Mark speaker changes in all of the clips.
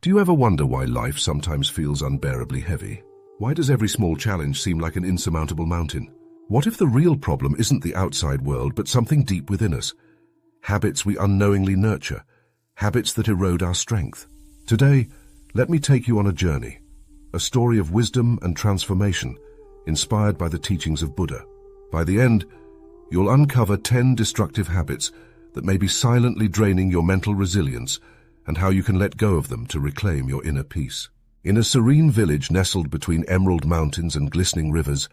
Speaker 1: Do you ever wonder why life sometimes feels unbearably heavy? Why does every small challenge seem like an insurmountable mountain? What if the real problem isn't the outside world, but something deep within us? Habits we unknowingly nurture, habits that erode our strength. Today, let me take you on a journey, a story of wisdom and transformation, inspired by the teachings of Buddha. By the end, you'll uncover 10 destructive habits that may be silently draining your mental resilience and how you can let go of them to reclaim your inner peace. In a serene village nestled between emerald mountains and glistening rivers,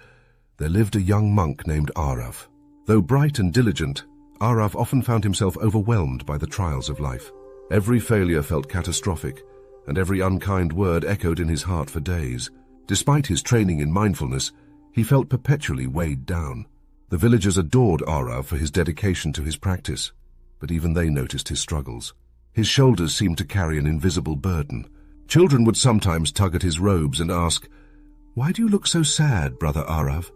Speaker 1: there lived a young monk named Arav. Though bright and diligent, Arav often found himself overwhelmed by the trials of life. Every failure felt catastrophic, and every unkind word echoed in his heart for days. Despite his training in mindfulness, he felt perpetually weighed down. The villagers adored Arav for his dedication to his practice, but even they noticed his struggles. His shoulders seemed to carry an invisible burden. Children would sometimes tug at his robes and ask, "Why do you look so sad, Brother Arav?"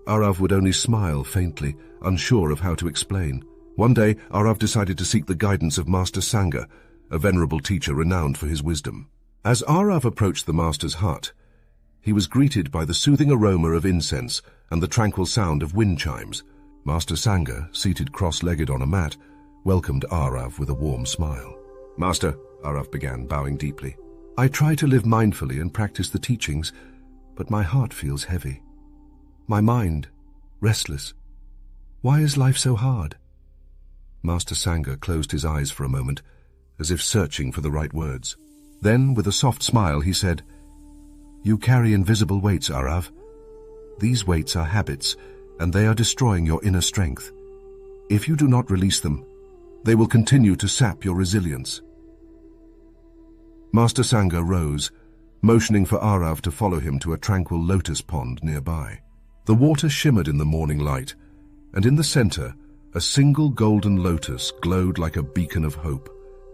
Speaker 1: Arav would only smile faintly, unsure of how to explain. One day, Arav decided to seek the guidance of Master Sangha, a venerable teacher renowned for his wisdom. As Arav approached the master's hut, he was greeted by the soothing aroma of incense and the tranquil sound of wind chimes. Master Sangha, seated cross-legged on a mat, welcomed Arav with a warm smile. "Master," Arav began, bowing deeply, "I try to live mindfully and practice the teachings, but my heart feels heavy. My mind, restless. Why is life so hard?" Master Sangha closed his eyes for a moment, as if searching for the right words. Then, with a soft smile, he said, "You carry invisible weights, Arav. These weights are habits, and they are destroying your inner strength. If you do not release them, they will continue to sap your resilience." Master Sangha rose, motioning for Arav to follow him to a tranquil lotus pond nearby. The water shimmered in the morning light, and in the center, a single golden lotus glowed like a beacon of hope.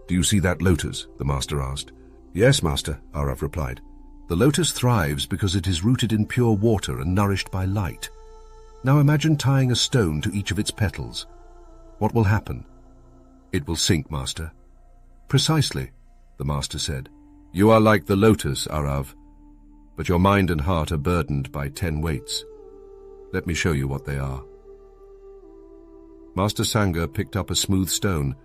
Speaker 1: "Do you see that lotus?" the master asked. "Yes, master," Arav replied. "The lotus thrives because it is rooted in pure water and nourished by light. Now imagine tying a stone to each of its petals. What will happen?" "It will sink, master." "Precisely," the master said. "You are like the lotus, Arav, but your mind and heart are burdened by 10 weights. Let me show you what they are." Master Sangha picked up a smooth stone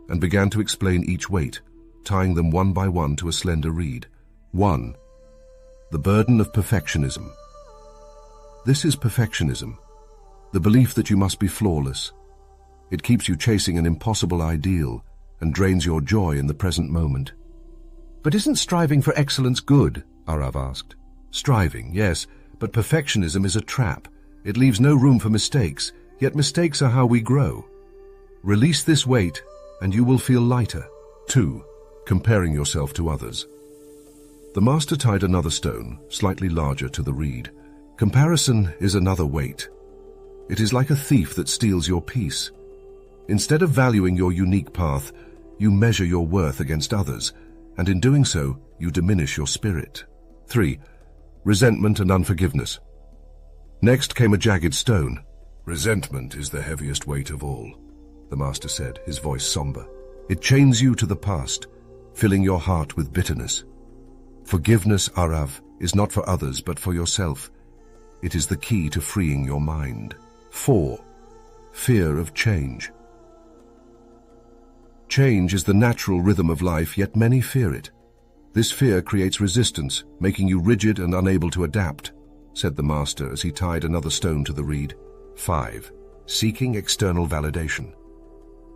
Speaker 1: and began to explain each weight, tying them one by one to a slender reed. 1. The burden of perfectionism. This is perfectionism, the belief that you must be flawless. It keeps you chasing an impossible ideal and drains your joy in the present moment. "But isn't striving for excellence good?" Arav asked. "Striving, yes, but perfectionism is a trap. It leaves no room for mistakes, yet mistakes are how we grow. Release this weight, and you will feel lighter." 2. Comparing yourself to others. The master tied another stone, slightly larger, to the reed. Comparison is another weight. It is like a thief that steals your peace. Instead of valuing your unique path, you measure your worth against others, and in doing so, you diminish your spirit. 3. Resentment and unforgiveness. Next came a jagged stone. "Resentment is the heaviest weight of all," the master said, his voice somber. "It chains you to the past, filling your heart with bitterness. Forgiveness, Arav, is not for others but for yourself. It is the key to freeing your mind." 4. Fear of change. Change is the natural rhythm of life, yet many fear it. This fear creates resistance, making you rigid and unable to adapt, said the master as he tied another stone to the reed. 5. Seeking external validation.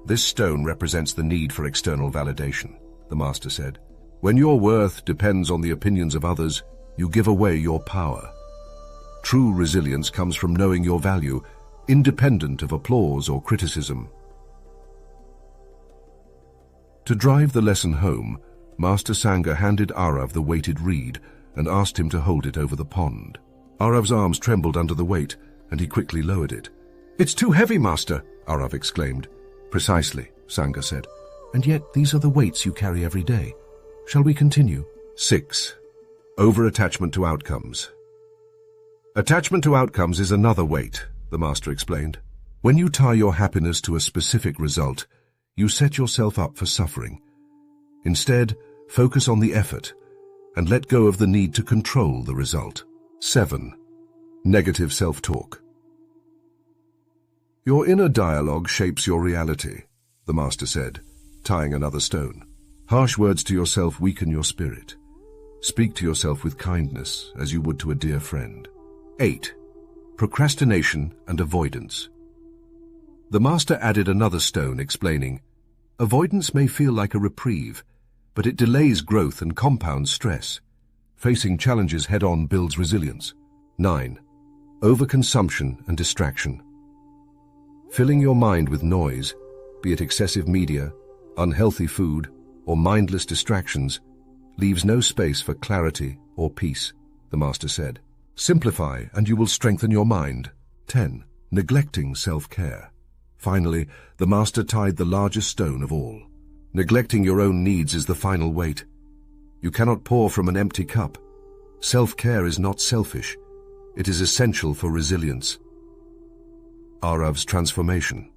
Speaker 1: This stone represents the need for external validation, the master said. When your worth depends on the opinions of others, you give away your power. True resilience comes from knowing your value, independent of applause or criticism. To drive the lesson home, Master Sangha handed Arav the weighted reed and asked him to hold it over the pond. Arav's arms trembled under the weight, and he quickly lowered it. "It's too heavy, Master," Arav exclaimed. "Precisely," Sangha said. "And yet these are the weights you carry every day. Shall we continue?" 6. Over-attachment to outcomes. Attachment to outcomes is another weight, the master explained. When you tie your happiness to a specific result, you set yourself up for suffering. Instead, Focus on the effort and let go of the need to control the result. 7. Negative self-talk. Your inner dialogue shapes your reality, the master said, tying another stone. Harsh words to yourself weaken your spirit. Speak to yourself with kindness as you would to a dear friend. 8. Procrastination and avoidance. The master added another stone, explaining, avoidance may feel like a reprieve, but it delays growth and compounds stress. Facing challenges head-on builds resilience. 9. Overconsumption and distraction. Filling your mind with noise, be it excessive media, unhealthy food, or mindless distractions, leaves no space for clarity or peace, the master said. Simplify and you will strengthen your mind. 10. Neglecting self-care. Finally, the master tied the largest stone of all. Neglecting your own needs is the final weight. You cannot pour from an empty cup. Self-care is not selfish. It is essential for resilience. Arav's transformation.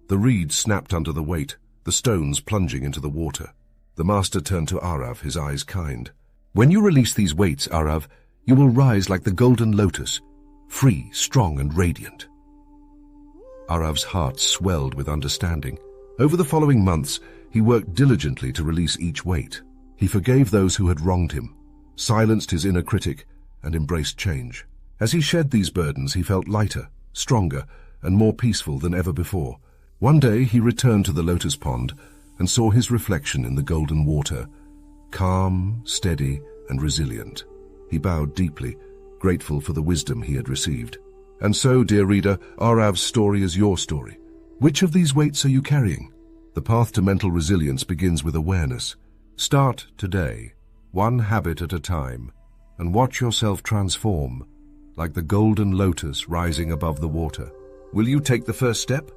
Speaker 1: The reed snapped under the weight, the stones plunging into the water. The master turned to Arav, his eyes kind. When you release these weights, Arav, you will rise like the golden lotus, free, strong, and radiant. Arav's heart swelled with understanding. Over the following months, he worked diligently to release each weight. He forgave those who had wronged him, silenced his inner critic, and embraced change. As he shed these burdens, he felt lighter, stronger, and more peaceful than ever before. One day, he returned to the lotus pond and saw his reflection in the golden water, calm, steady, and resilient. He bowed deeply, grateful for the wisdom he had received. And so, dear reader, Arav's story is your story. Which of these weights are you carrying? The path to mental resilience begins with awareness. Start today, one habit at a time, and watch yourself transform, like the golden lotus rising above the water. Will you take the first step?